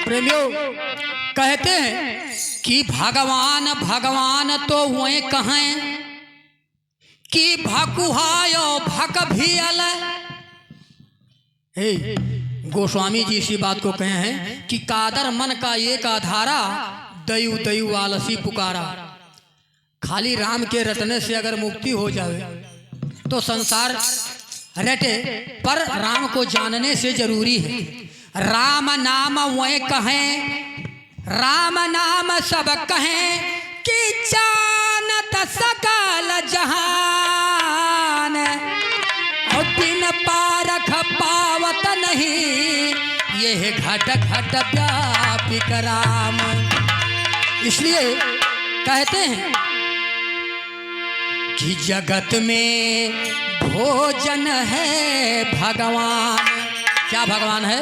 प्रेमियों कहते हैं कि भगवान भगवान तो वही कहें कि भकुहायो भक भी अलग। गोस्वामी जी इसी बात को कहे हैं कि कादर मन का एक आधारा, दयु दयु आलसी पुकारा। खाली राम के रटने से अगर मुक्ति हो जाए तो संसार रटे, पर राम को जानने से जरूरी है। राम नाम वह कहें, राम नाम सब कहें कि जानत सकल जहान, और बिन पारख पावत नहीं यह घट घट व्यापिक राम। इसलिए कहते हैं कि जगत में भोजन है भगवान। क्या भगवान है?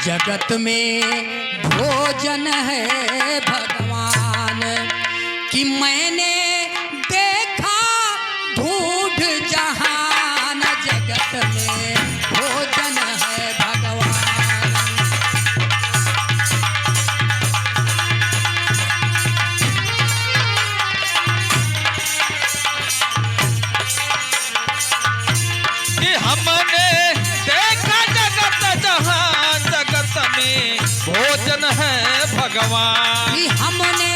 जगत में भोजन है भगवान, कि मैंने देखा ढूंढ जहान, जगत में भोजन है भगवान। कि हमने देखा जगत जहान, जगत में भोजन है भगवान। कि हमने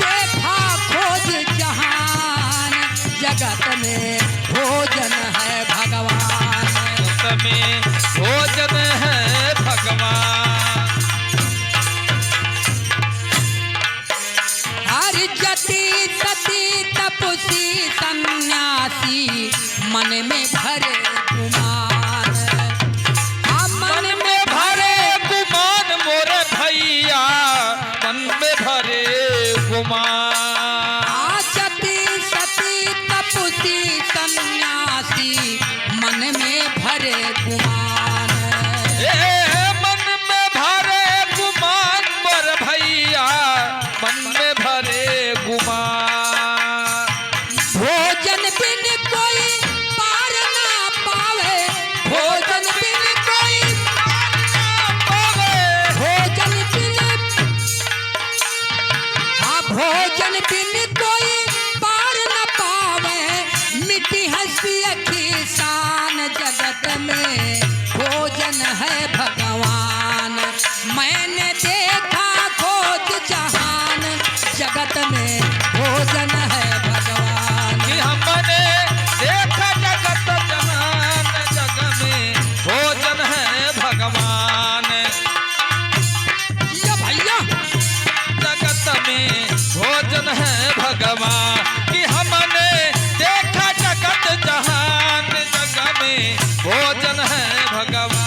देखा खोज जहान, जगत में भोजन है भगवान। जगत में भोजन है भगवान। हर जति सती तपसी सन्यासी मन में भरे गुमान, मन में भरे गुमान मोरे भैया, मन में भरे गुमान। जति सती तपसी सन्यासी मन में भरे गुमान। मन में भरे गुमान मोर भैया, मन में भरे गुमान। भोजन बिन कोई पार ना पावे, भोजन बिन कोई भोजन बिन, हाँ भोजन बिन कोई पार न पावे, मिट्टी हंसी की शान, जगत में भोजन है भगवान। मैंने देखा खोज जहान, जगत में भोजन है भगवान। कि हमने देखा जगत जहान, जग में भोजन है भगवान। ये भैया जगत में भोजन है भगवान। कि हमने देखा जगत जहान, जग में भोजन है भगवान।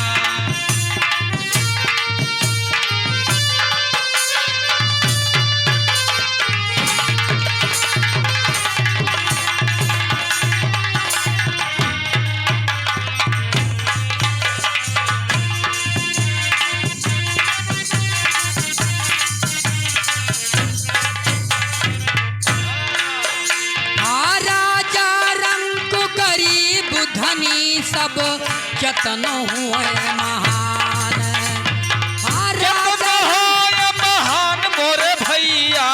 राजा रंग गरीब धनी सब जतन हुए महान। कितनो हो ये महान मोरे भैया,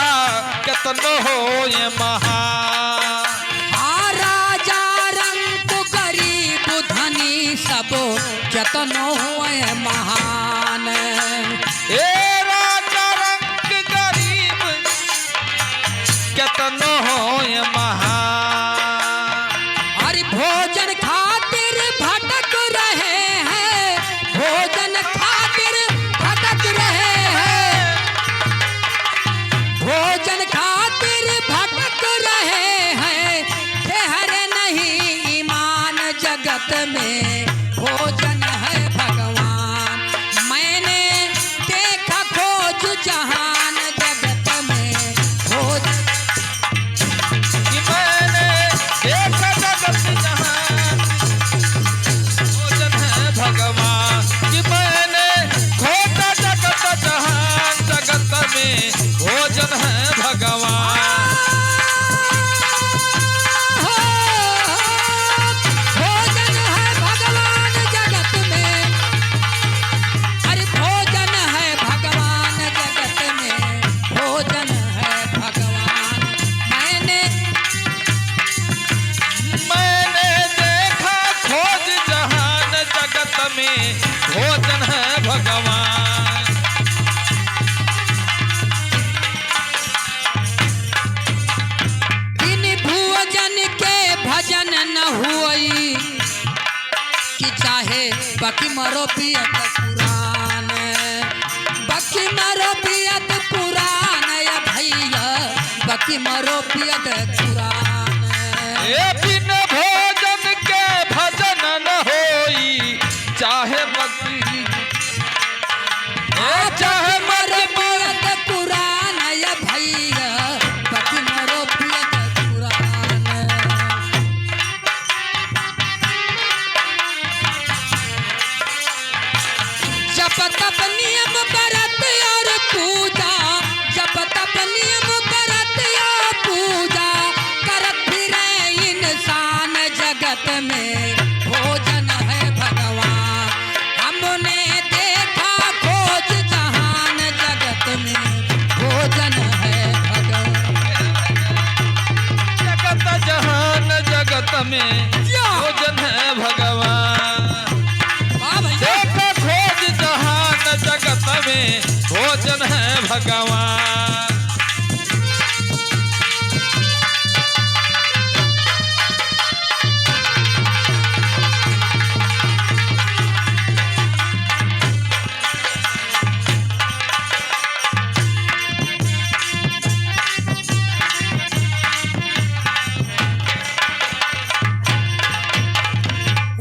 कितनो हो ये महान। राजा रंग गरीब धनी सब जतन हुए महान। ए राजा रंग गरीब कितनो हो ये महान। हरि भोजन खातिर भटक रहे हैं, भोजन खातिर भटक रहे हैं, भोजन खातिर भटक रहे हैं, ठहरे नहीं ईमान, जगत में भोजन है भगवान। मैंने देखा खोज जहान, जगत में भोजन। कि मैंने देखा जगत जहान, भोजन है भगवान। कि मैंने खोजा जगत जहान, जगत में भोजन है भगवान। भोजन है भगवान। बकी मरो पियत पुराण, बकी मरो पियत पुराण या भैया, बकी मरो पियत पुराण। ए बिन भोजन के भजन न होई, चाहे बकरी चाहे मरो पियत पुराण या भैया, बकी मरो पियत पुराण। जप तप नियम व्रत और पूजा, जप तप नियम व्रत और पूजा, करत फिरे इंसान जगत में, भोजन है भगवान। हमने देखा खोज जहान जगत में, भोजन है भगवान। जगत जहान जगत में भोजन है भगवान। देखो खोज जहान जगत में भोजन है भगवान।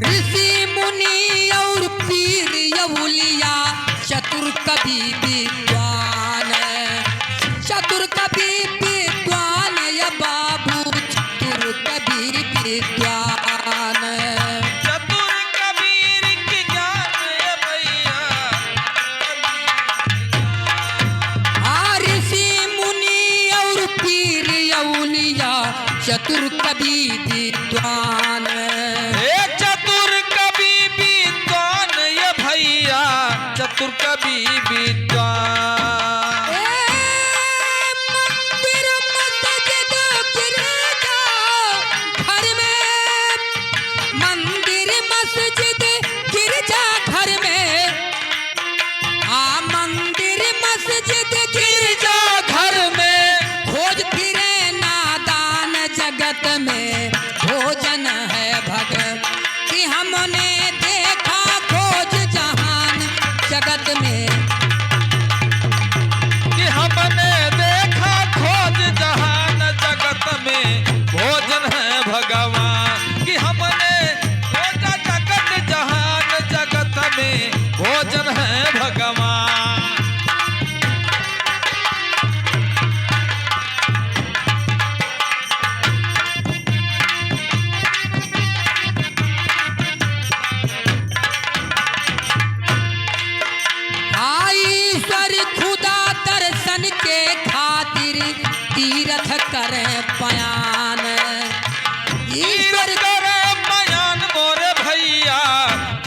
ऋषि मुनि और पीर यहुलिया, चतुर कवि विद्वान, चतुर कवि विद्वान या बाबू, चतुर कवि विद्वान। चतुर कबीर की ज्ञान है भैया। ऋषि मुनि और पीर यहुलिया, चतुर कवि विद्वान। एक चतुर कवि विद्वान ये भैया, चतुर कवि विद्वान। मंदिर मस्जिद गिरजा घर में, मंदिर मस्जिद गिरजा घर में, मंदिर मस्जिद गिरजा घर में, खोज फिरे नादान जगत में, भोजन है भगवान। कि हमने देखा खोज जहान जगत में, कि हमने देखा खोज जहान जगत में भोजन है भगवान। कि हमने खोजा जगत जहान जगत में भोजन है भगवान। ईश्वर खुदा दर्शन के खातिर तीर्थ करे पयान। ईश्वर करे बयान मोरे भैया,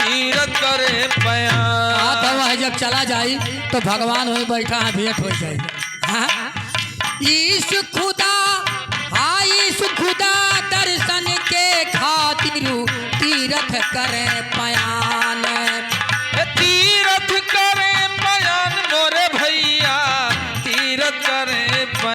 तीरथ करे बयान। तो वह जब चला जाए तो भगवान वहीं बैठा है, भेंट हो जाए। हाँ? ईश खुदा, ईश खुदा दर्शन के खातिर तीर्थ करे पयान। तीरथ करे बयान मोरे भैया, तीरथ करे